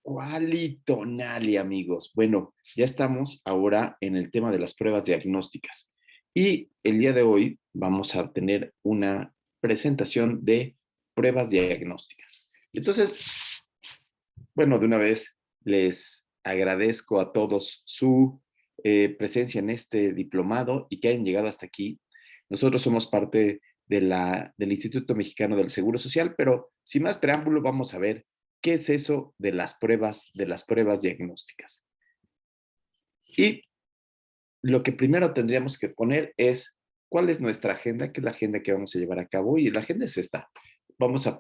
¿Cuál y tonal, amigos? Bueno, ya estamos ahora en el tema de las pruebas diagnósticas. Y el día de hoy vamos a tener una presentación de pruebas diagnósticas. Entonces, bueno, de una vez les agradezco a todos su presencia en este diplomado y que hayan llegado hasta aquí. Nosotros somos parte del Instituto Mexicano del Seguro Social, pero sin más preámbulo vamos a ver qué es eso de las pruebas diagnósticas. Y lo que primero tendríamos que poner es cuál es nuestra agenda, qué es la agenda que vamos a llevar a cabo, y la agenda es esta. Vamos a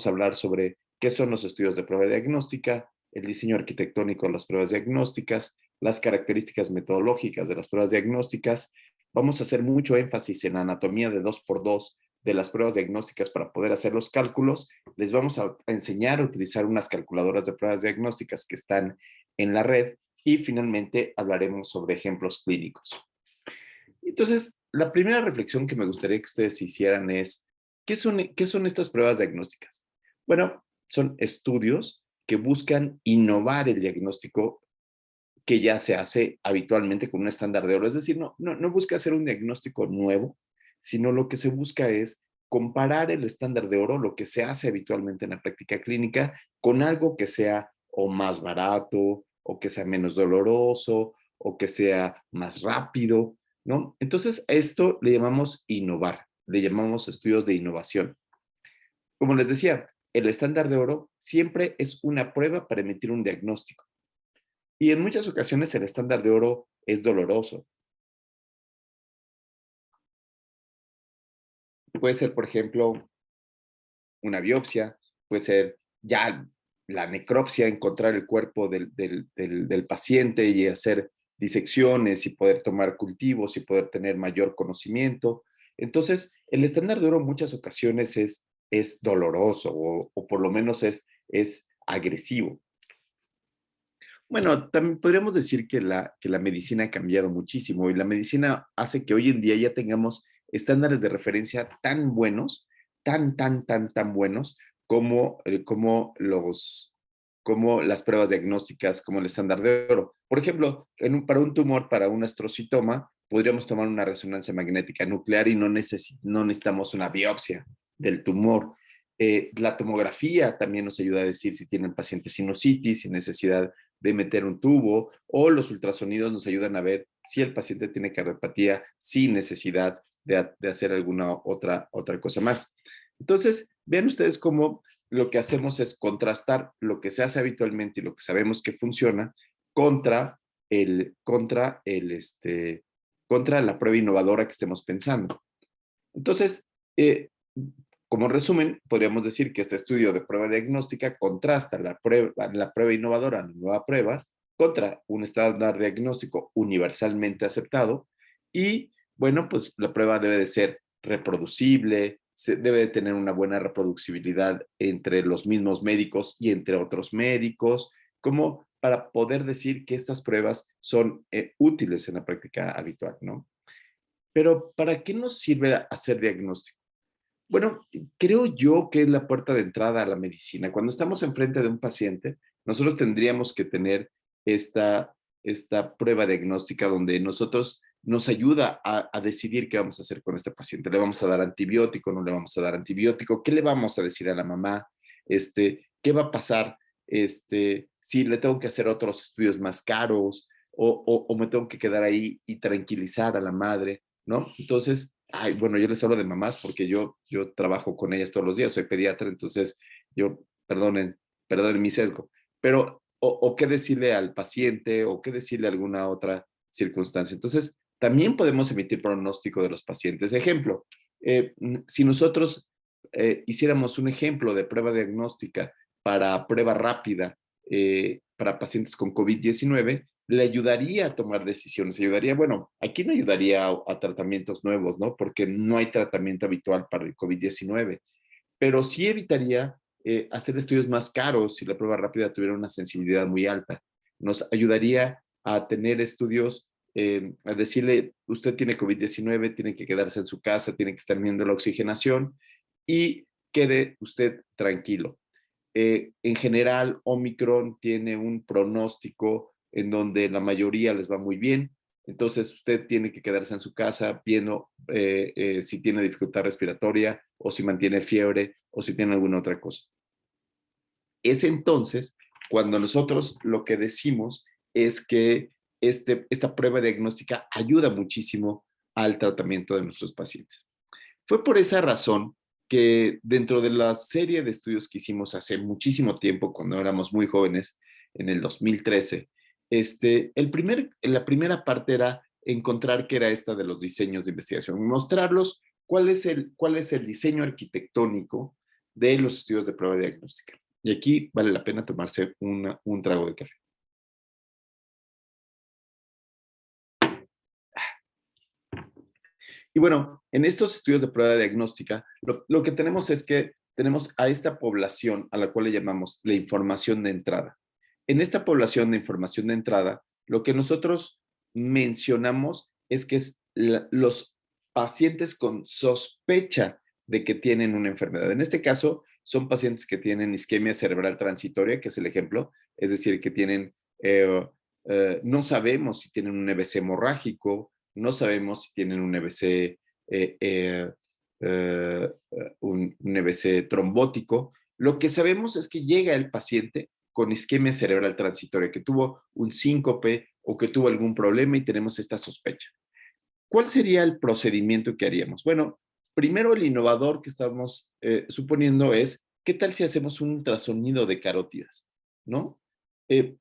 hablar sobre qué son los estudios de prueba diagnóstica, el diseño arquitectónico de las pruebas diagnósticas, las características metodológicas de las pruebas diagnósticas. Vamos a hacer mucho énfasis en la anatomía de 2x2 de las pruebas diagnósticas para poder hacer los cálculos. Les vamos a enseñar a utilizar unas calculadoras de pruebas diagnósticas que están en la red y finalmente hablaremos sobre ejemplos clínicos. Entonces, la primera reflexión que me gustaría que ustedes hicieran es, qué son estas pruebas diagnósticas? Bueno, son estudios que buscan innovar el diagnóstico que ya se hace habitualmente con un estándar de oro. Es decir, no busca hacer un diagnóstico nuevo, sino lo que se busca es comparar el estándar de oro, lo que se hace habitualmente en la práctica clínica, con algo que sea o más barato, o que sea menos doloroso, o que sea más rápido, ¿no? Entonces, a esto le llamamos innovar, le llamamos estudios de innovación. Como les decía, el estándar de oro siempre es una prueba para emitir un diagnóstico. Y en muchas ocasiones el estándar de oro es doloroso. Puede ser, por ejemplo, una biopsia, puede ser ya la necropsia, encontrar el cuerpo del paciente y hacer disecciones y poder tomar cultivos y poder tener mayor conocimiento. Entonces, el estándar de oro en muchas ocasiones es doloroso o por lo menos es agresivo. Bueno, también podríamos decir que la medicina ha cambiado muchísimo y la medicina hace que hoy en día ya tengamos estándares de referencia tan buenos, tan buenos como las pruebas diagnósticas, como el estándar de oro. Por ejemplo, para un tumor, para un astrocitoma, podríamos tomar una resonancia magnética nuclear y no necesitamos una biopsia del tumor. La tomografía también nos ayuda a decir si tiene el paciente sinusitis, sin necesidad de meter un tubo, o los ultrasonidos nos ayudan a ver si el paciente tiene cardiopatía sin necesidad de hacer alguna otra cosa más. Entonces, vean ustedes cómo lo que hacemos es contrastar lo que se hace habitualmente y lo que sabemos que funciona contra contra la prueba innovadora que estemos pensando. Entonces, como resumen, podríamos decir que este estudio de prueba diagnóstica contrasta la prueba innovadora, la nueva prueba, contra un estándar diagnóstico universalmente aceptado y, bueno, pues la prueba debe de ser reproducible, debe de tener una buena reproducibilidad entre los mismos médicos y entre otros médicos, como para poder decir que estas pruebas son útiles en la práctica habitual, ¿no? Pero, ¿para qué nos sirve hacer diagnóstico? Bueno, creo yo que es la puerta de entrada a la medicina. Cuando estamos enfrente de un paciente, nosotros tendríamos que tener esta prueba diagnóstica donde nosotros nos ayuda a decidir qué vamos a hacer con este paciente. ¿Le vamos a dar antibiótico? ¿No le vamos a dar antibiótico? ¿Qué le vamos a decir a la mamá? ¿Qué va a pasar si le tengo que hacer otros estudios más caros o me tengo que quedar ahí y tranquilizar a la madre, ¿no? Entonces, ay, bueno, yo les hablo de mamás porque yo trabajo con ellas todos los días, soy pediatra, entonces perdonen mi sesgo, pero o qué decirle al paciente o qué decirle a alguna otra circunstancia. Entonces, también podemos emitir pronóstico de los pacientes. Ejemplo, si nosotros hiciéramos un ejemplo de prueba diagnóstica para prueba rápida para pacientes con COVID-19, le ayudaría a tomar decisiones, ayudaría, bueno, aquí no ayudaría a tratamientos nuevos, ¿no? Porque no hay tratamiento habitual para el COVID-19, pero sí evitaría hacer estudios más caros si la prueba rápida tuviera una sensibilidad muy alta. Nos ayudaría a tener estudios, a decirle, usted tiene COVID-19, tiene que quedarse en su casa, tiene que estar viendo la oxigenación y quede usted tranquilo. En general, Omicron tiene un pronóstico en donde la mayoría les va muy bien. Entonces, usted tiene que quedarse en su casa viendo si tiene dificultad respiratoria o si mantiene fiebre o si tiene alguna otra cosa. Es entonces cuando nosotros lo que decimos es que esta prueba diagnóstica ayuda muchísimo al tratamiento de nuestros pacientes. Fue por esa razón que dentro de la serie de estudios que hicimos hace muchísimo tiempo, cuando éramos muy jóvenes, en el 2013, la primera parte era encontrar qué era esta de los diseños de investigación, mostrarlos cuál es el diseño arquitectónico de los estudios de prueba diagnóstica. Y aquí vale la pena tomarse un trago de café. Y bueno, en estos estudios de prueba diagnóstica, lo que tenemos es que tenemos a esta población a la cual le llamamos la información de entrada. En esta población de información de entrada, lo que nosotros mencionamos es que los pacientes con sospecha de que tienen una enfermedad. En este caso, son pacientes que tienen isquemia cerebral transitoria, que es el ejemplo, es decir, que tienen, no sabemos si tienen un EBC hemorrágico, no sabemos si tienen un EBC, un EBC trombótico. Lo que sabemos es que llega el paciente con isquemia cerebral transitoria, que tuvo un síncope o que tuvo algún problema y tenemos esta sospecha. ¿Cuál sería el procedimiento que haríamos? Bueno, primero el innovador que estamos suponiendo es, ¿qué tal si hacemos un ultrasonido de carótidas? ¿No?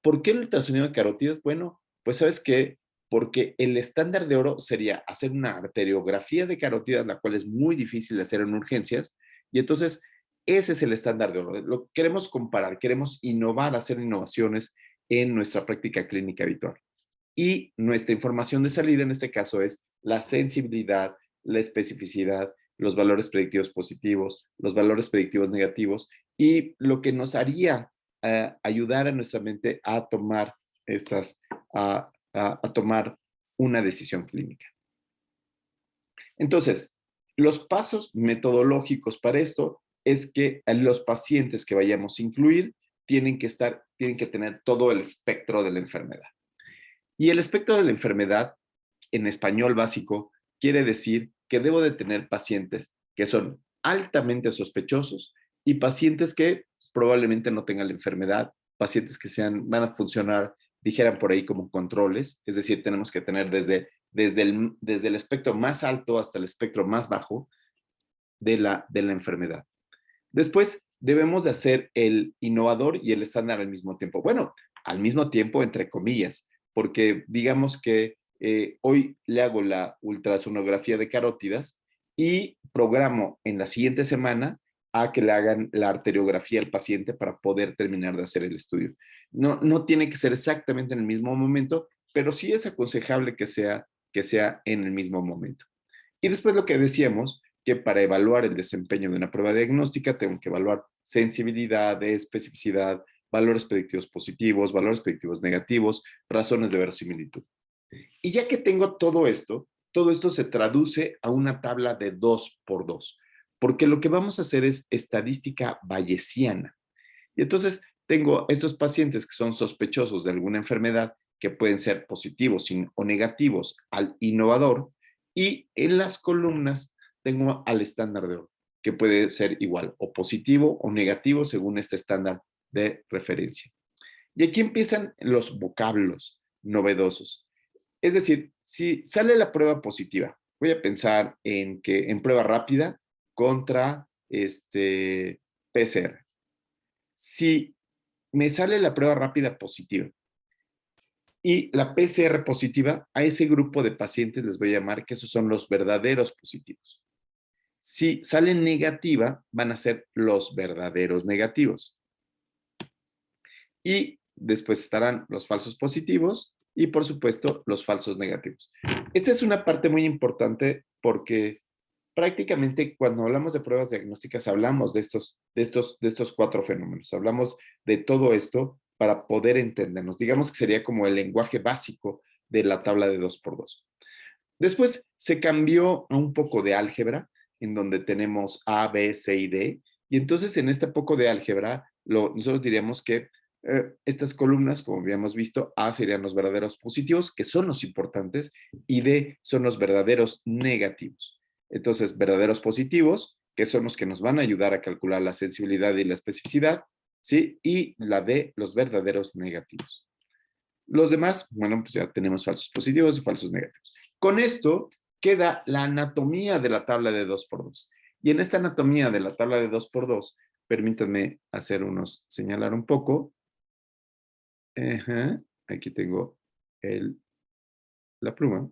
¿Por qué el ultrasonido de carótidas? Bueno, pues sabes qué, porque el estándar de oro sería hacer una arteriografía de carótidas, la cual es muy difícil de hacer en urgencias, y entonces ese es el estándar de oro. Lo queremos comparar, queremos innovar, hacer innovaciones en nuestra práctica clínica habitual. Y nuestra información de salida en este caso es la sensibilidad, la especificidad, los valores predictivos positivos, los valores predictivos negativos y lo que nos haría ayudar a nuestra mente a tomar a tomar una decisión clínica. Entonces, los pasos metodológicos para esto es que los pacientes que vayamos a incluir tienen que tener todo el espectro de la enfermedad. Y el espectro de la enfermedad, en español básico, quiere decir que debo de tener pacientes que son altamente sospechosos y pacientes que probablemente no tengan la enfermedad, pacientes que van a funcionar, dijeran por ahí, como controles, es decir, tenemos que tener desde el espectro más alto hasta el espectro más bajo de la enfermedad. Después, debemos de hacer el innovador y el estándar al mismo tiempo. Bueno, al mismo tiempo, entre comillas, porque digamos que hoy le hago la ultrasonografía de carótidas y programo en la siguiente semana a que le hagan la arteriografía al paciente para poder terminar de hacer el estudio. No tiene que ser exactamente en el mismo momento, pero sí es aconsejable que sea en el mismo momento. Y después lo que decíamos, que para evaluar el desempeño de una prueba diagnóstica tengo que evaluar sensibilidad, especificidad, valores predictivos positivos, valores predictivos negativos, razones de verosimilitud. Y ya que tengo todo esto se traduce a una tabla de 2 por 2, porque lo que vamos a hacer es estadística bayesiana. Y entonces tengo estos pacientes que son sospechosos de alguna enfermedad, que pueden ser positivos o negativos al innovador, y en las columnas tengo al estándar de oro, que puede ser igual o positivo o negativo según este estándar de referencia. Y aquí empiezan los vocablos novedosos. Es decir, si sale la prueba positiva, voy a pensar en prueba rápida contra PCR. Si me sale la prueba rápida positiva y la PCR positiva, a ese grupo de pacientes les voy a llamar que esos son los verdaderos positivos. Si sale negativa, van a ser los verdaderos negativos. Y después estarán los falsos positivos y, por supuesto, los falsos negativos. Esta es una parte muy importante porque prácticamente cuando hablamos de pruebas diagnósticas hablamos de estos 4 fenómenos. Hablamos de todo esto para poder entendernos. Digamos que sería como el lenguaje básico de la tabla de 2 por 2. Después se cambió a un poco de álgebra, en donde tenemos A, B, C y D. Y entonces en este poco de álgebra nosotros diríamos que estas columnas, como habíamos visto, A serían los verdaderos positivos, que son los importantes, y D son los verdaderos negativos. Entonces, verdaderos positivos, que son los que nos van a ayudar a calcular la sensibilidad y la especificidad, ¿sí? Y la D, los verdaderos negativos. Los demás, bueno, pues ya tenemos falsos positivos y falsos negativos. Con esto queda la anatomía de la tabla de 2x2. Y en esta anatomía de la tabla de 2x2, permítanme señalar un poco. Aquí tengo la pluma.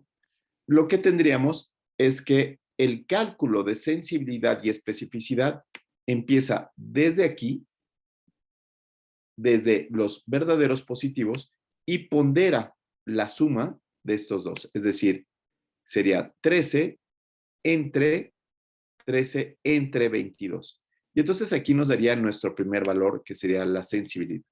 Lo que tendríamos es que el cálculo de sensibilidad y especificidad empieza desde aquí, desde los verdaderos positivos, y pondera la suma de estos dos. Es decir, sería 13 entre 22. Y entonces aquí nos daría nuestro primer valor, que sería la sensibilidad.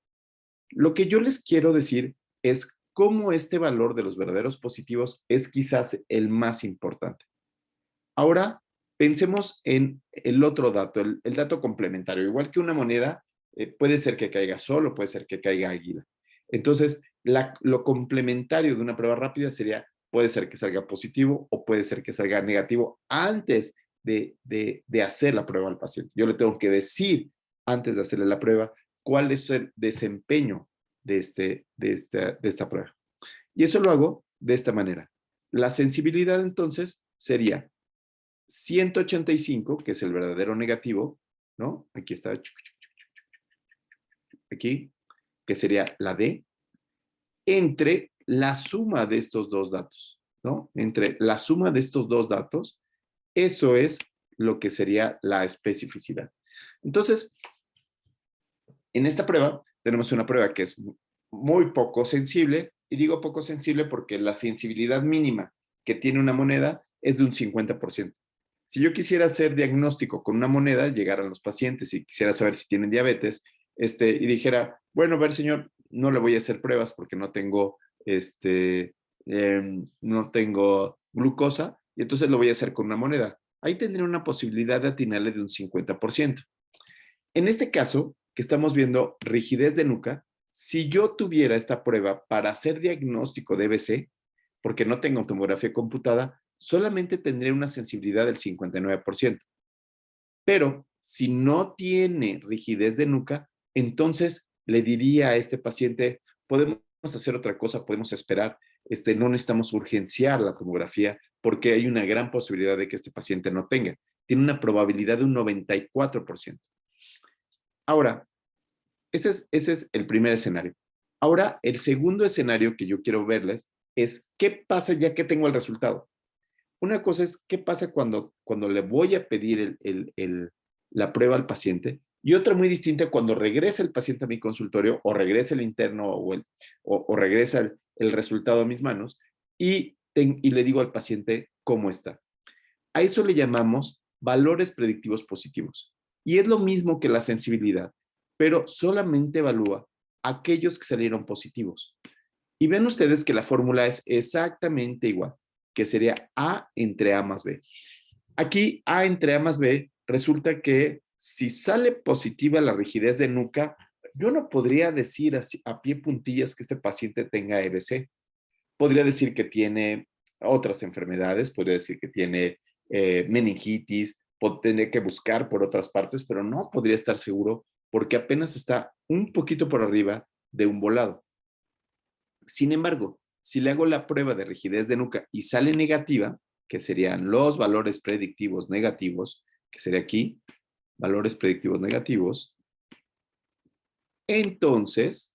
Lo que yo les quiero decir es cómo este valor de los verdaderos positivos es quizás el más importante. Ahora, pensemos en el otro dato, el dato complementario. Igual que una moneda, puede ser que caiga sol o puede ser que caiga águila. Entonces, lo complementario de una prueba rápida sería, puede ser que salga positivo o puede ser que salga negativo antes de hacer la prueba al paciente. Yo le tengo que decir antes de hacerle la prueba cuál es el desempeño de esta prueba. Y eso lo hago de esta manera. La sensibilidad entonces sería 185, que es el verdadero negativo, ¿no? Aquí está, aquí, que sería la D, entre la suma de estos dos datos, ¿no? Entre la suma de estos dos datos, eso es lo que sería la especificidad. Entonces, en esta prueba, tenemos una prueba que es muy poco sensible, y digo poco sensible porque la sensibilidad mínima que tiene una moneda es de un 50%. Si yo quisiera hacer diagnóstico con una moneda, llegar a los pacientes y quisiera saber si tienen diabetes, y dijera, bueno, a ver, señor, no le voy a hacer pruebas porque no tengo glucosa, y entonces lo voy a hacer con una moneda. Ahí tendría una posibilidad de atinarle de un 50%. En este caso, que estamos viendo rigidez de nuca, si yo tuviera esta prueba para hacer diagnóstico de EBC, porque no tengo tomografía computada, solamente tendría una sensibilidad del 59%. Pero si no tiene rigidez de nuca, entonces le diría a este paciente, podemos hacer otra cosa, podemos esperar, no necesitamos urgenciar la tomografía porque hay una gran posibilidad de que este paciente no tenga. Tiene una probabilidad de un 94%. Ahora, ese es el primer escenario. Ahora, el segundo escenario que yo quiero verles es qué pasa ya que tengo el resultado. Una cosa es qué pasa cuando le voy a pedir la prueba al paciente, y otra muy distinta cuando regresa el paciente a mi consultorio o regresa el interno o regresa el resultado a mis manos y le digo al paciente cómo está. A eso le llamamos valores predictivos positivos. Y es lo mismo que la sensibilidad, pero solamente evalúa aquellos que salieron positivos. Y ven ustedes que la fórmula es exactamente igual, que sería A entre A más B. Aquí A entre A más B resulta que si sale positiva la rigidez de nuca, yo no podría decir así, a pie puntillas que este paciente tenga EBC. Podría decir que tiene otras enfermedades, podría decir que tiene meningitis, tendría que buscar por otras partes, pero no podría estar seguro porque apenas está un poquito por arriba de un volado. Sin embargo, si le hago la prueba de rigidez de nuca y sale negativa, que serían los valores predictivos negativos, que sería aquí, valores predictivos negativos, entonces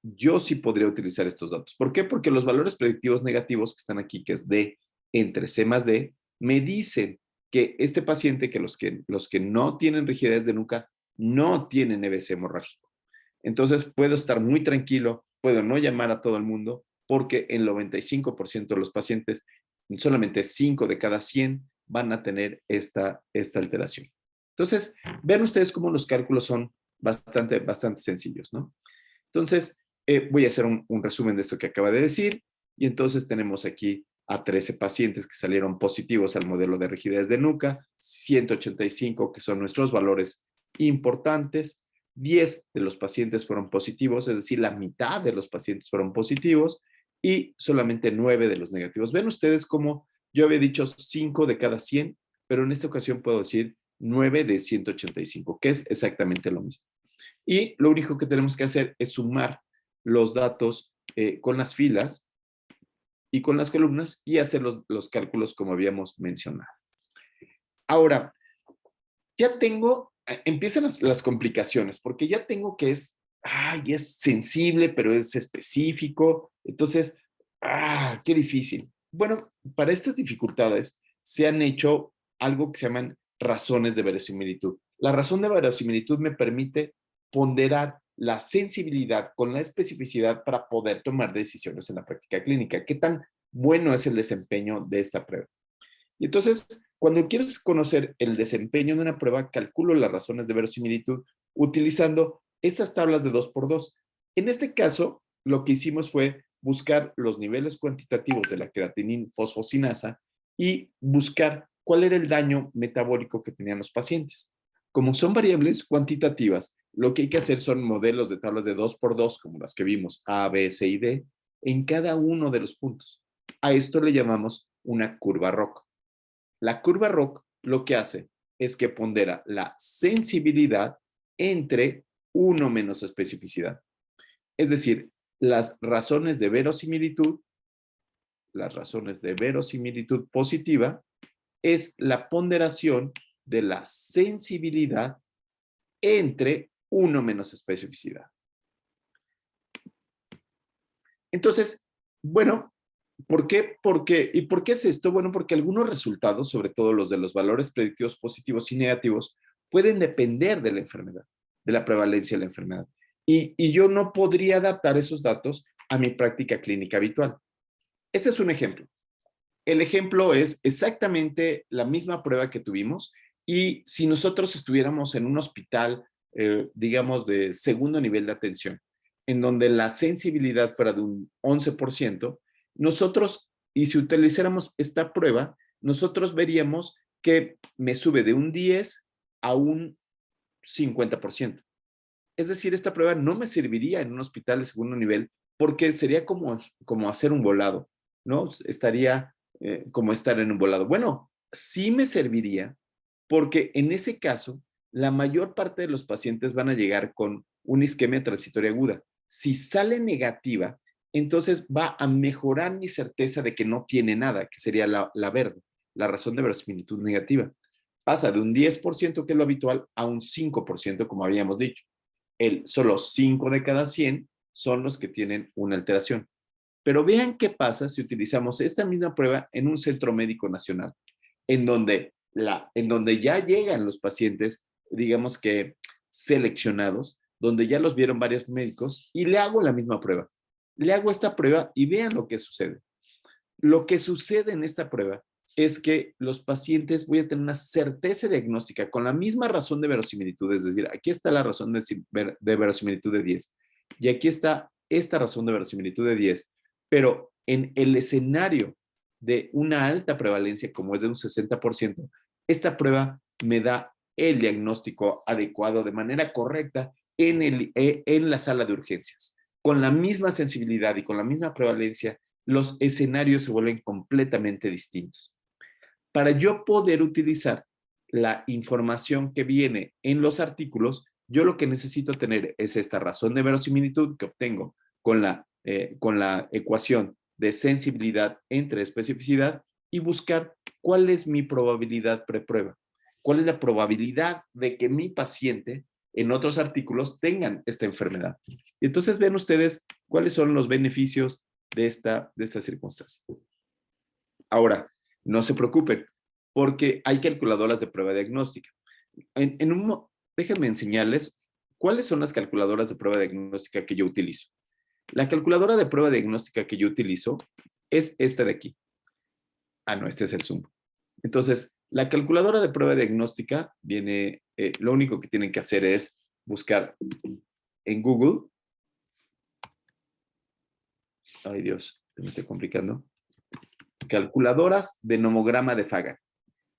yo sí podría utilizar estos datos. ¿Por qué? Porque los valores predictivos negativos que están aquí, que es D entre C más D, me dicen que este paciente, que los que no tienen rigidez de nuca, no tienen EBC hemorrágico. Entonces puedo estar muy tranquilo, puedo no llamar a todo el mundo, porque el 95% de los pacientes, solamente 5 de cada 100 van a tener esta alteración. Entonces, vean ustedes cómo los cálculos son bastante sencillos, ¿no? Entonces, voy a hacer un resumen de esto que acaba de decir, y entonces tenemos aquí a 13 pacientes que salieron positivos al modelo de rigidez de nuca, 185 que son nuestros valores importantes, 10 de los pacientes fueron positivos, es decir, la mitad de los pacientes fueron positivos y solamente 9 de los negativos. Ven ustedes cómo yo había dicho 5 de cada 100, pero en esta ocasión puedo decir 9 de 185, que es exactamente lo mismo. Y lo único que tenemos que hacer es sumar los datos con las filas y con las columnas y hacer los cálculos como habíamos mencionado. Ahora, ya tengo, empiezan las complicaciones, porque ya tengo que es sensible, pero es específico. Entonces, qué difícil. Bueno, para estas dificultades se han hecho algo que se llaman razones de verosimilitud. La razón de verosimilitud me permite ponderar la sensibilidad con la especificidad para poder tomar decisiones en la práctica clínica. ¿Qué tan bueno es el desempeño de esta prueba? Y entonces, cuando quiero conocer el desempeño de una prueba, calculo las razones de verosimilitud utilizando estas tablas de 2x2. En este caso, lo que hicimos fue buscar los niveles cuantitativos de la creatinina fosfocinasa y buscar cuál era el daño metabólico que tenían los pacientes. Como son variables cuantitativas, lo que hay que hacer son modelos de tablas de 2x2, como las que vimos, A, B, C y D, en cada uno de los puntos. A esto le llamamos una curva ROC. La curva ROC lo que hace es que pondera la sensibilidad entre 1 menos especificidad. Es decir, las razones de verosimilitud positiva es la ponderación de la sensibilidad entre 1 menos especificidad. Entonces, bueno, ¿por qué? ¿Y por qué es esto? Bueno, porque algunos resultados, sobre todo los de los valores predictivos positivos y negativos, pueden depender de la enfermedad, de la prevalencia de la enfermedad. Y yo no podría adaptar esos datos a mi práctica clínica habitual. Este es un ejemplo. El ejemplo es exactamente la misma prueba que tuvimos y si nosotros estuviéramos en un hospital, digamos, de segundo nivel de atención, en donde la sensibilidad fuera de un 11%, nosotros, y si utilizáramos esta prueba, nosotros veríamos que me sube de un 10 a un 50%. Es decir, esta prueba no me serviría en un hospital de segundo nivel porque sería como hacer un volado, ¿no? Estaría como estar en un volado. Bueno, sí me serviría porque en ese caso, la mayor parte de los pacientes van a llegar con una isquemia transitoria aguda. Si sale negativa, entonces va a mejorar mi certeza de que no tiene nada, que sería la verde, la razón de verosimilitud negativa. Pasa de un 10%, que es lo habitual, a un 5%, como habíamos dicho. Solo 5 de cada 100 son los que tienen una alteración. Pero vean qué pasa si utilizamos esta misma prueba en un centro médico nacional, en donde, en donde ya llegan los pacientes, digamos que seleccionados, donde ya los vieron varios médicos, y le hago la misma prueba. Le hago esta prueba y vean lo que sucede. Lo que sucede en esta prueba es que los pacientes voy a tener una certeza diagnóstica con la misma razón de verosimilitud, es decir, aquí está la razón de verosimilitud de 10 y aquí está esta razón de verosimilitud de 10, pero en el escenario de una alta prevalencia como es de un 60%, esta prueba me da el diagnóstico adecuado de manera correcta en la sala de urgencias. Con la misma sensibilidad y con la misma prevalencia, los escenarios se vuelven completamente distintos. Para yo poder utilizar la información que viene en los artículos, yo lo que necesito tener es esta razón de verosimilitud que obtengo con la ecuación de sensibilidad entre especificidad y buscar cuál es mi probabilidad preprueba. ¿Cuál es la probabilidad de que mi paciente en otros artículos tengan esta enfermedad? Y entonces ven ustedes cuáles son los beneficios de esta circunstancia. Ahora, no se preocupen, porque hay calculadoras de prueba diagnóstica. Déjenme enseñarles cuáles son las calculadoras de prueba diagnóstica que yo utilizo. La calculadora de prueba diagnóstica que yo utilizo es esta de aquí. No, este es el Zoom. Entonces, la calculadora de prueba diagnóstica viene, lo único que tienen que hacer es buscar en Google. Ay, Dios, me estoy complicando. Calculadoras de nomograma de Fagan.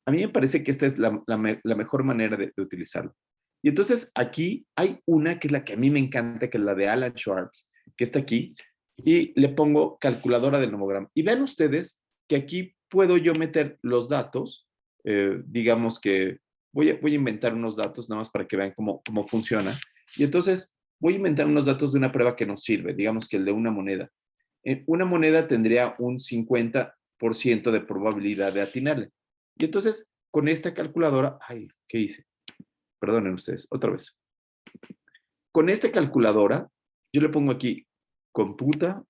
A mí me parece que esta es la mejor manera de utilizarlo. Y entonces aquí hay una que es la que a mí me encanta, que es la de Alan Schwartz, que está aquí, y le pongo calculadora del nomograma. Y vean ustedes que aquí puedo yo meter los datos, digamos que voy a inventar unos datos nada más para que vean cómo funciona. Y entonces voy a inventar unos datos de una prueba que nos sirve, digamos que el de una moneda. Una moneda tendría un 50% de probabilidad de atinarle. Y entonces, con esta calculadora, ay, ¿qué hice? Perdonen ustedes, otra vez. Con esta calculadora, yo le pongo aquí computadora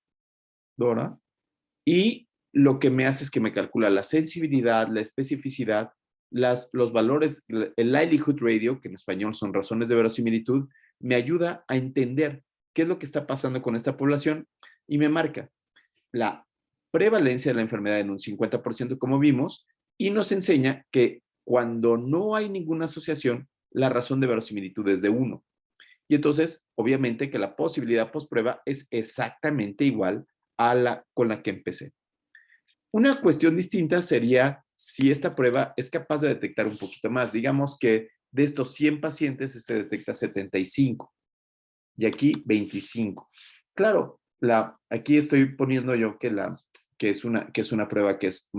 y lo que me hace es que me calcula la sensibilidad, la especificidad, los valores, el likelihood radio, que en español son razones de verosimilitud, me ayuda a entender qué es lo que está pasando con esta población y me marca la prevalencia de la enfermedad en un 50%, como vimos, y nos enseña que cuando no hay ninguna asociación, la razón de verosimilitud es de 1. Y entonces, obviamente que la posibilidad postprueba es exactamente igual a la con la que empecé. Una cuestión distinta sería si esta prueba es capaz de detectar un poquito más. Digamos que de estos 100 pacientes, este detecta 75 y aquí 25. Claro, aquí estoy poniendo yo que es una prueba que es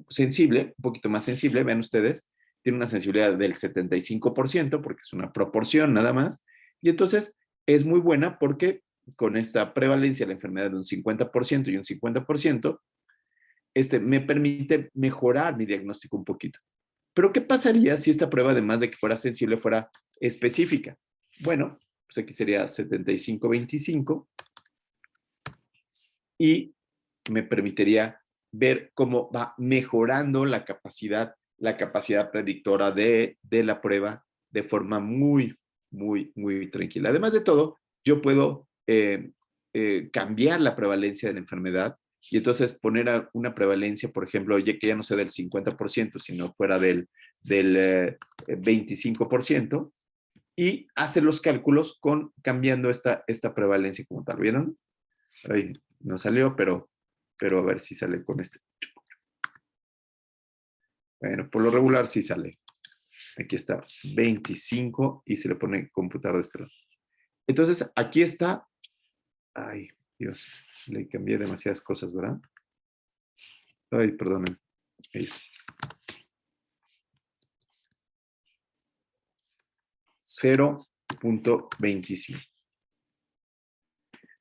sensible, un poquito más sensible, vean ustedes, tiene una sensibilidad del 75% porque es una proporción nada más, y entonces es muy buena porque con esta prevalencia de la enfermedad de un 50% y un 50%, me permite mejorar mi diagnóstico un poquito. Pero ¿qué pasaría si esta prueba, además de que fuera sensible, fuera específica? Bueno, pues aquí sería 75-25 y me permitiría ver cómo va mejorando la capacidad predictora de la prueba de forma muy, muy, muy tranquila. Además de todo, yo puedo cambiar la prevalencia de la enfermedad y entonces poner una prevalencia, por ejemplo, ya que ya no sea del 50%, sino fuera del 25%, y hacer los cálculos cambiando esta prevalencia como tal. ¿Vieron? Ay, no salió, pero a ver si sale con este. Bueno, por lo regular sí sale. Aquí está 25 y se le pone computar de este lado. Entonces, aquí está. Ay, Dios, le cambié demasiadas cosas, ¿verdad? Ay, perdonen. Ahí está. 0.25.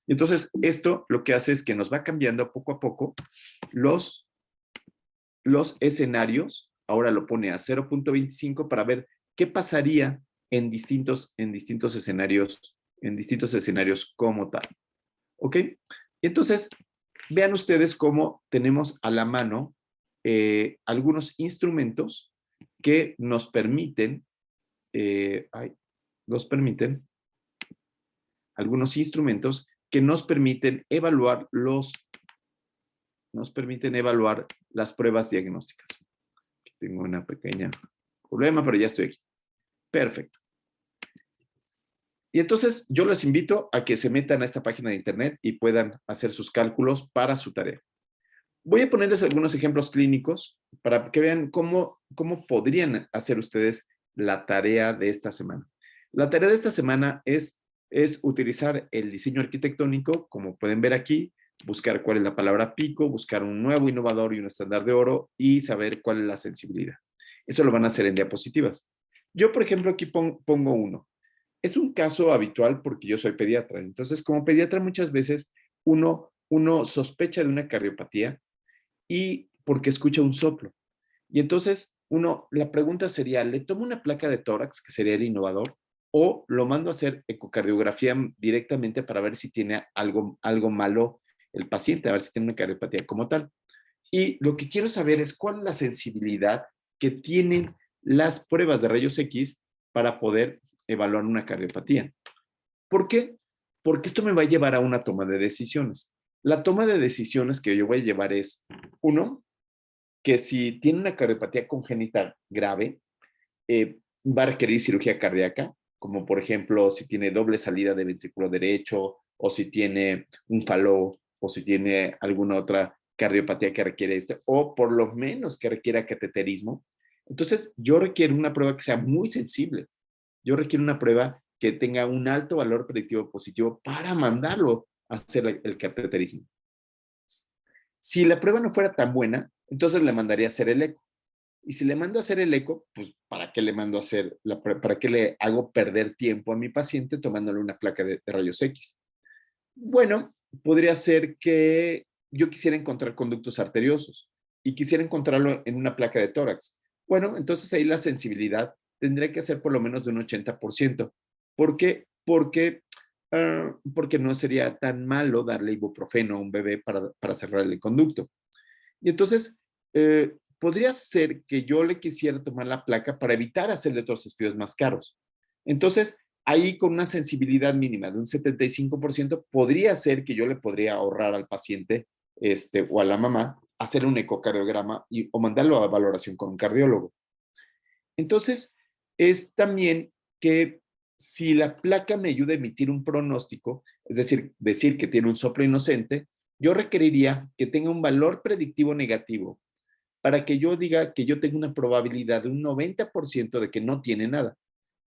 Entonces, esto lo que hace es que nos va cambiando poco a poco los escenarios. Ahora lo pone a 0.25 para ver qué pasaría en distintos escenarios como tal. ¿Ok? Y entonces, vean ustedes cómo tenemos a la mano algunos instrumentos que nos permiten, algunos instrumentos que nos permiten evaluar las pruebas diagnósticas. Aquí tengo una pequeña problema, pero ya estoy aquí. Perfecto. Y entonces yo les invito a que se metan a esta página de internet y puedan hacer sus cálculos para su tarea. Voy a ponerles algunos ejemplos clínicos para que vean cómo podrían hacer ustedes la tarea de esta semana. La tarea de esta semana es utilizar el diseño arquitectónico, como pueden ver aquí, buscar cuál es la palabra pico, buscar un nuevo innovador y un estándar de oro y saber cuál es la sensibilidad. Eso lo van a hacer en diapositivas. Yo, por ejemplo, aquí pongo uno. Es un caso habitual porque yo soy pediatra. Entonces, como pediatra, muchas veces uno sospecha de una cardiopatía y porque escucha un soplo. Y entonces, la pregunta sería, ¿le tomo una placa de tórax, que sería el innovador, o lo mando a hacer ecocardiografía directamente para ver si tiene algo malo el paciente, a ver si tiene una cardiopatía como tal? Y lo que quiero saber es cuál es la sensibilidad que tienen las pruebas de rayos X para poder evaluar una cardiopatía. ¿Por qué? Porque esto me va a llevar a una toma de decisiones. La toma de decisiones que yo voy a llevar es, uno, que si tiene una cardiopatía congénita grave, va a requerir cirugía cardíaca, como por ejemplo si tiene doble salida de ventrículo derecho, o si tiene un faló, o si tiene alguna otra cardiopatía que requiere o por lo menos que requiera cateterismo. Entonces, yo requiero una prueba que sea muy sensible. Yo requiero una prueba que tenga un alto valor predictivo positivo para mandarlo a hacer el cateterismo. Si la prueba no fuera tan buena, entonces le mandaría a hacer el eco. Y si le mando a hacer el eco, pues ¿para qué le mando a hacer, para qué le hago perder tiempo a mi paciente tomándole una placa de rayos X? Bueno, podría ser que yo quisiera encontrar conductos arteriosos y quisiera encontrarlo en una placa de tórax. Bueno, entonces ahí la sensibilidad tendría que ser por lo menos de un 80%. ¿Por qué? Porque no sería tan malo darle ibuprofeno a un bebé para cerrar el conducto. Y entonces, podría ser que yo le quisiera tomar la placa para evitar hacerle otros estudios más caros. Entonces, ahí con una sensibilidad mínima de un 75%, podría ser que yo le podría ahorrar al paciente o a la mamá hacer un ecocardiograma o mandarlo a valoración con un cardiólogo. Entonces, es también que si la placa me ayuda a emitir un pronóstico, es decir que tiene un soplo inocente, yo requeriría que tenga un valor predictivo negativo para que yo diga que yo tengo una probabilidad de un 90% de que no tiene nada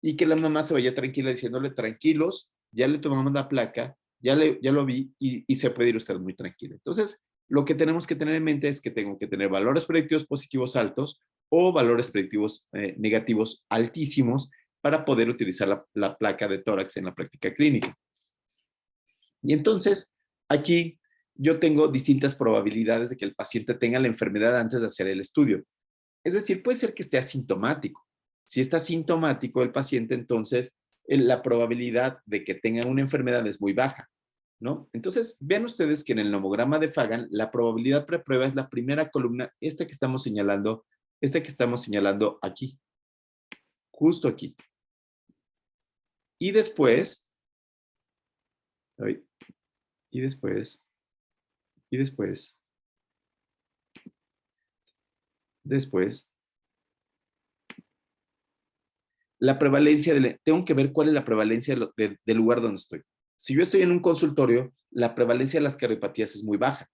y que la mamá se vaya tranquila diciéndole, tranquilos, ya le tomamos la placa, ya lo vi y se puede ir usted muy tranquilo. Entonces, lo que tenemos que tener en mente es que tengo que tener valores predictivos positivos altos o valores predictivos negativos altísimos para poder utilizar la placa de tórax en la práctica clínica. Y entonces, aquí yo tengo distintas probabilidades de que el paciente tenga la enfermedad antes de hacer el estudio. Es decir, puede ser que esté asintomático. Si está asintomático el paciente, entonces la probabilidad de que tenga una enfermedad es muy baja, ¿no? Entonces, vean ustedes que en el nomograma de Fagan, la probabilidad preprueba es la primera columna, esta que estamos señalando aquí, justo aquí. Y después, y después, y después, la prevalencia, tengo que ver cuál es la prevalencia del lugar donde estoy. Si yo estoy en un consultorio, la prevalencia de las cardiopatías es muy baja.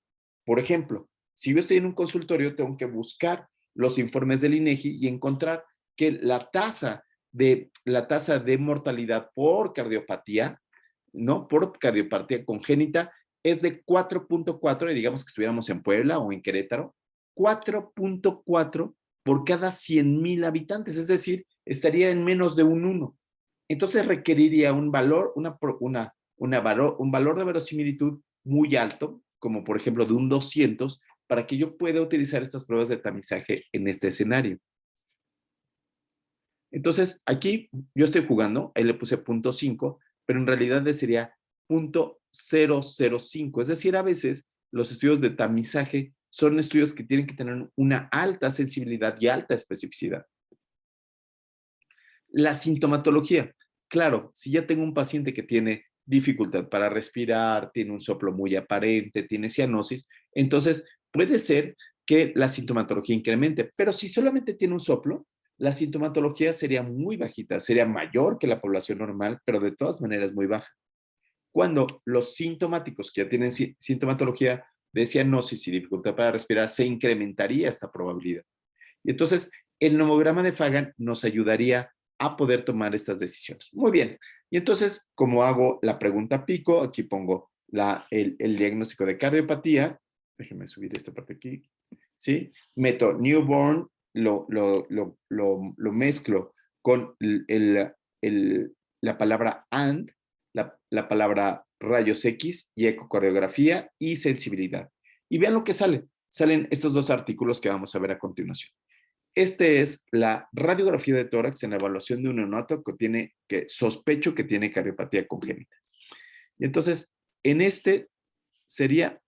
Por ejemplo, si yo estoy en un consultorio, tengo que buscar los informes del INEGI y encontrar que la tasa de mortalidad por cardiopatía, ¿no? Por cardiopatía congénita, es de 4.4, y digamos que estuviéramos en Puebla o en Querétaro, 4.4 por cada 100,000 habitantes, es decir, estaría en menos de un 1. Entonces requeriría un valor, un valor de verosimilitud muy alto, como por ejemplo de un 200, para que yo pueda utilizar estas pruebas de tamizaje en este escenario. Entonces, aquí yo estoy jugando, ahí le puse 0.5, pero en realidad sería 0.005. Es decir, a veces los estudios de tamizaje son estudios que tienen que tener una alta sensibilidad y alta especificidad. La sintomatología. Claro, si ya tengo un paciente que tiene dificultad para respirar, tiene un soplo muy aparente, tiene cianosis, entonces puede ser que la sintomatología incremente, pero si solamente tiene un soplo, la sintomatología sería muy bajita, sería mayor que la población normal, pero de todas maneras muy baja. Cuando los sintomáticos que ya tienen sintomatología de cianosis y dificultad para respirar, se incrementaría esta probabilidad. Y entonces, el nomograma de Fagan nos ayudaría a poder tomar estas decisiones. Muy bien. Y entonces, como hago la pregunta pico, aquí pongo el diagnóstico de cardiopatía. Déjenme subir esta parte aquí. ¿Sí? Meto newborn, lo mezclo con la palabra and, la palabra rayos X y ecocardiografía y sensibilidad. Y vean lo que sale. Salen estos dos artículos que vamos a ver a continuación. Este es la radiografía de tórax en la evaluación de un neonato que sospecho que tiene cardiopatía congénita. Y entonces, en este sería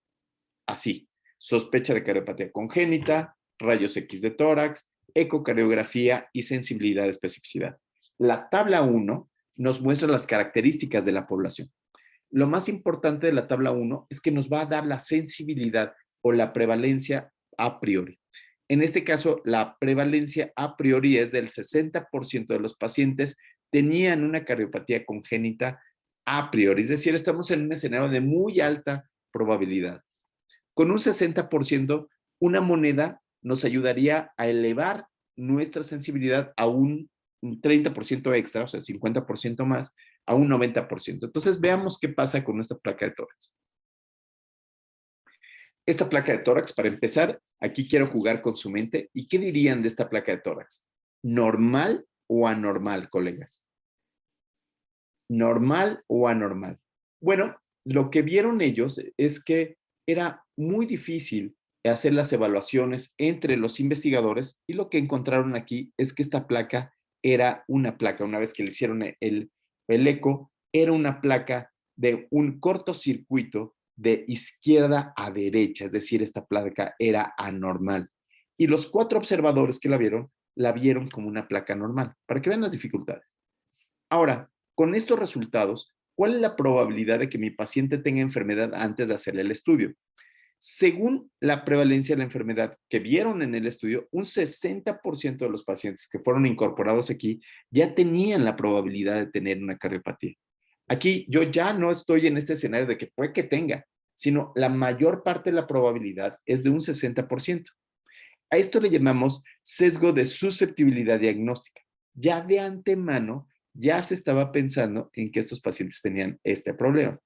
así: sospecha de cardiopatía congénita, rayos X de tórax, ecocardiografía y sensibilidad de especificidad. La tabla 1 nos muestra las características de la población. Lo más importante de la tabla 1 es que nos va a dar la sensibilidad o la prevalencia a priori. En este caso, la prevalencia a priori es del 60% de los pacientes tenían una cardiopatía congénita a priori. Es decir, estamos en un escenario de muy alta probabilidad. Con un 60%, una moneda nos ayudaría a elevar nuestra sensibilidad a un un 30% extra, o sea, 50% más, a un 90%. Entonces, veamos qué pasa con nuestra placa de tórax. Esta placa de tórax, para empezar, aquí quiero jugar con su mente. ¿Y qué dirían de esta placa de tórax? ¿Normal o anormal, colegas? ¿Normal o anormal? Bueno, lo que vieron ellos es que era muy difícil hacer las evaluaciones entre los investigadores y lo que encontraron aquí es que esta placa era una placa, una vez que le hicieron el eco, era una placa de un cortocircuito de izquierda a derecha, es decir, esta placa era anormal. Y los 4 observadores que la vieron como una placa normal, para que vean las dificultades. Ahora, con estos resultados, ¿cuál es la probabilidad de que mi paciente tenga enfermedad antes de hacerle el estudio? Según la prevalencia de la enfermedad que vieron en el estudio, un 60% de los pacientes que fueron incorporados aquí ya tenían la probabilidad de tener una cardiopatía. Aquí yo ya no estoy en este escenario de que puede que tenga, sino la mayor parte de la probabilidad es de un 60%. A esto le llamamos sesgo de susceptibilidad diagnóstica. Ya de antemano, ya se estaba pensando en que estos pacientes tenían este problema.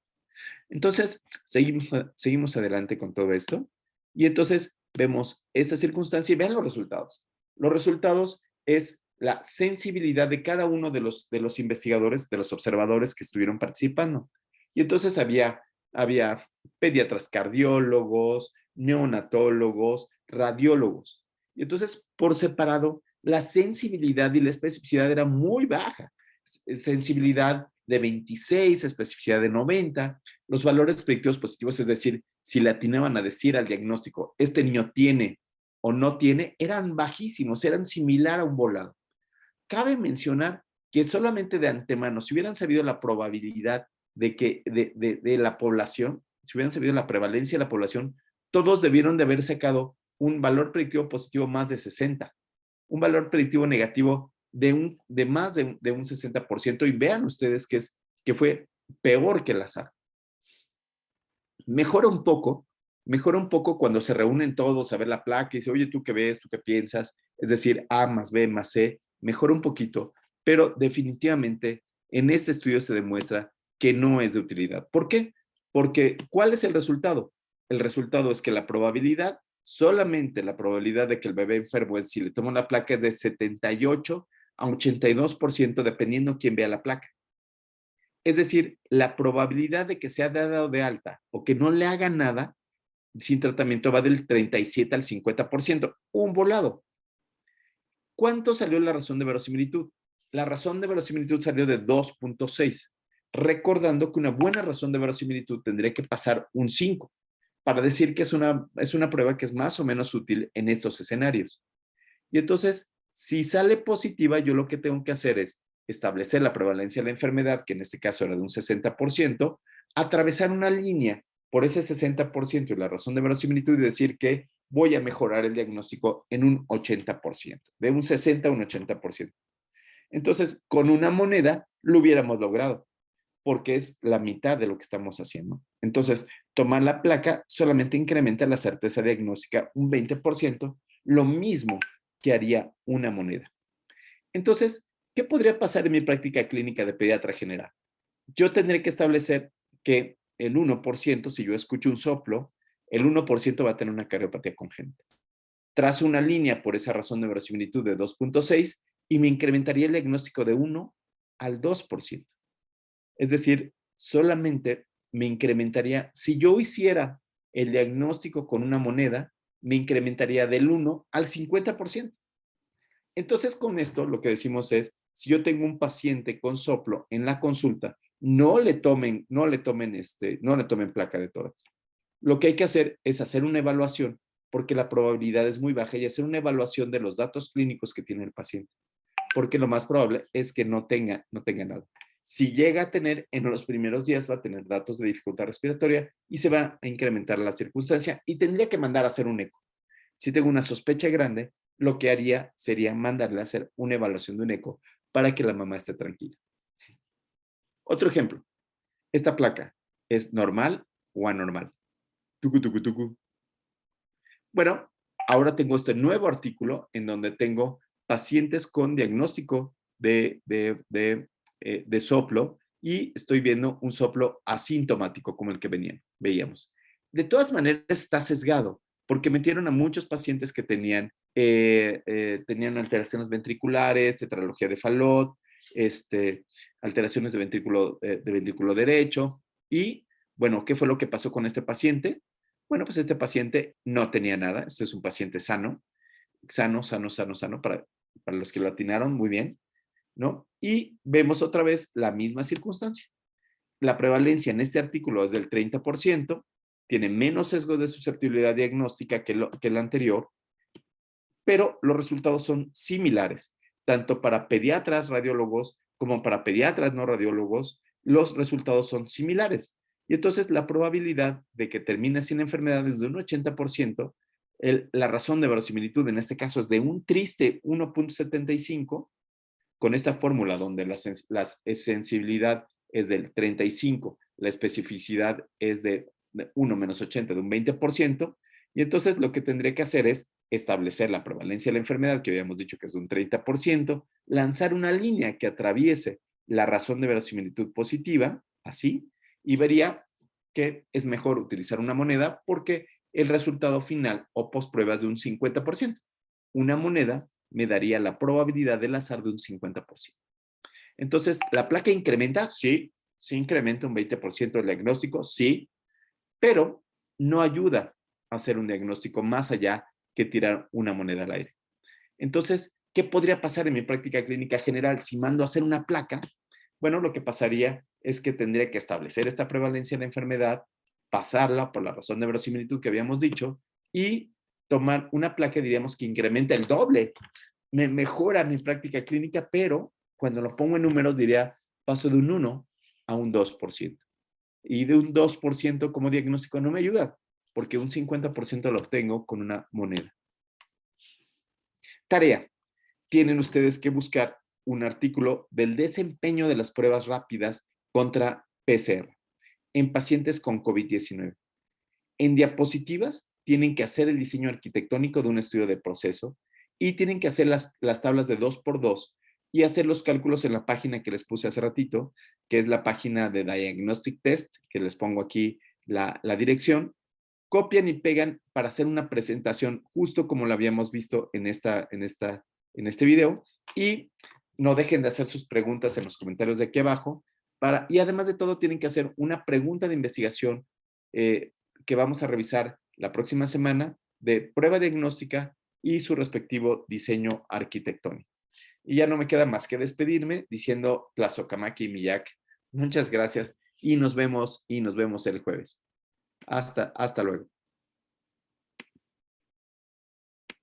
Entonces, seguimos adelante con todo esto y entonces vemos esta circunstancia y vean los resultados. Los resultados es la sensibilidad de cada uno de los investigadores, de los observadores que estuvieron participando. Y entonces había pediatras cardiólogos, neonatólogos, radiólogos. Y entonces, por separado, la sensibilidad y la especificidad era muy baja. Sensibilidad de 26, especificidad de 90. Los valores predictivos positivos, es decir, si le atinaban a decir al diagnóstico, este niño tiene o no tiene, eran bajísimos, eran similar a un volado. Cabe mencionar que solamente de antemano, si hubieran sabido la probabilidad de la población, si hubieran sabido la prevalencia de la población, todos debieron de haber sacado un valor predictivo positivo más de 60, un valor predictivo negativo de más de un 60%, y vean ustedes que fue peor que el azar. Mejora un poco cuando se reúnen todos a ver la placa y dice, oye, ¿tú qué ves? ¿Tú qué piensas? Es decir, A más B más C, mejora un poquito, pero definitivamente en este estudio se demuestra que no es de utilidad. ¿Por qué? Porque, ¿cuál es el resultado? El resultado es que la probabilidad, solamente la probabilidad de que el bebé enfermo, si le toma una placa, es de 78 a 82%, dependiendo quién vea la placa. Es decir, la probabilidad de que sea dado de alta o que no le haga nada sin tratamiento va del 37 al 50%, un volado. ¿Cuánto salió la razón de verosimilitud? La razón de verosimilitud salió de 2.6, recordando que una buena razón de verosimilitud tendría que pasar un 5 para decir que es una prueba que es más o menos útil en estos escenarios. Y entonces, si sale positiva, yo lo que tengo que hacer es establecer la prevalencia de la enfermedad, que en este caso era de un 60%, atravesar una línea por ese 60% y la razón de verosimilitud y decir que voy a mejorar el diagnóstico en un 80%, de un 60 a un 80%. Entonces, con una moneda lo hubiéramos logrado, porque es la mitad de lo que estamos haciendo. Entonces, tomar la placa solamente incrementa la certeza diagnóstica un 20%, lo mismo que haría una moneda. Entonces, ¿qué podría pasar en mi práctica clínica de pediatra general? Yo tendré que establecer que el 1%, si yo escucho un soplo, el 1% va a tener una cardiopatía congénita. Trazo una línea por esa razón de verosimilitud de 2.6 y me incrementaría el diagnóstico de 1 al 2%. Es decir, solamente me incrementaría, si yo hiciera el diagnóstico con una moneda, me incrementaría del 1 al 50%. Entonces, con esto lo que decimos es, si yo tengo un paciente con soplo en la consulta, no le tomen placa de tórax. Lo que hay que hacer es hacer una evaluación, porque la probabilidad es muy baja, y hacer una evaluación de los datos clínicos que tiene el paciente, porque lo más probable es que no tenga nada. Si llega a tener, en los primeros días va a tener datos de dificultad respiratoria y se va a incrementar la circunstancia y tendría que mandar a hacer un eco. Si tengo una sospecha grande, lo que haría sería mandarle a hacer una evaluación de un eco para que la mamá esté tranquila. Otro ejemplo, esta placa, ¿es normal o anormal? Tucu, tucu, tucu. Bueno, ahora tengo este nuevo artículo en donde tengo pacientes con diagnóstico de soplo y estoy viendo un soplo asintomático como el que veíamos. De todas maneras está sesgado porque metieron a muchos pacientes que tenían alteraciones ventriculares, tetralogía de Fallot, alteraciones de ventrículo derecho. Y, bueno, ¿qué fue lo que pasó con este paciente? Bueno, pues este paciente no tenía nada. Este es un paciente sano, para los que lo atinaron, muy bien, ¿no? Y vemos otra vez la misma circunstancia. La prevalencia en este artículo es del 30%, tiene menos sesgo de susceptibilidad diagnóstica que el anterior, pero los resultados son similares, tanto para pediatras radiólogos como para pediatras no radiólogos, los resultados son similares. Y entonces la probabilidad de que termine sin enfermedad es de un 80%, la razón de verosimilitud en este caso es de un triste 1.75, con esta fórmula donde la sensibilidad es del 35, la especificidad es de 1 menos 80, de un 20%, y entonces lo que tendría que hacer es establecer la prevalencia de la enfermedad, que habíamos dicho que es de un 30%, lanzar una línea que atraviese la razón de verosimilitud positiva, así, y vería que es mejor utilizar una moneda porque el resultado final o postprueba es de un 50%. Una moneda me daría la probabilidad del azar de un 50%. Entonces, ¿la placa incrementa? Sí, sí incrementa un 20% el diagnóstico, sí, pero no ayuda a hacer un diagnóstico más allá que tirar una moneda al aire. Entonces, ¿qué podría pasar en mi práctica clínica general si mando a hacer una placa? Bueno, lo que pasaría es que tendría que establecer esta prevalencia de la enfermedad, pasarla por la razón de verosimilitud que habíamos dicho y tomar una placa, diríamos que incrementa el doble. Me mejora mi práctica clínica, pero cuando lo pongo en números diría, paso de un 1 a un 2%. Y de un 2% como diagnóstico no me ayuda, porque un 50% lo obtengo con una moneda. Tarea. Tienen ustedes que buscar un artículo del desempeño de las pruebas rápidas contra PCR en pacientes con COVID-19. En diapositivas tienen que hacer el diseño arquitectónico de un estudio de proceso y tienen que hacer las tablas de 2x2 y hacer los cálculos en la página que les puse hace ratito, que es la página de Diagnostic Test, que les pongo aquí la dirección. Copian y pegan para hacer una presentación justo como la habíamos visto en este video y no dejen de hacer sus preguntas en los comentarios de aquí abajo y además de todo tienen que hacer una pregunta de investigación que vamos a revisar la próxima semana de prueba diagnóstica y su respectivo diseño arquitectónico. Y ya no me queda más que despedirme diciendo Tlazocamaki Miyak, muchas gracias y nos vemos el jueves. Hasta luego.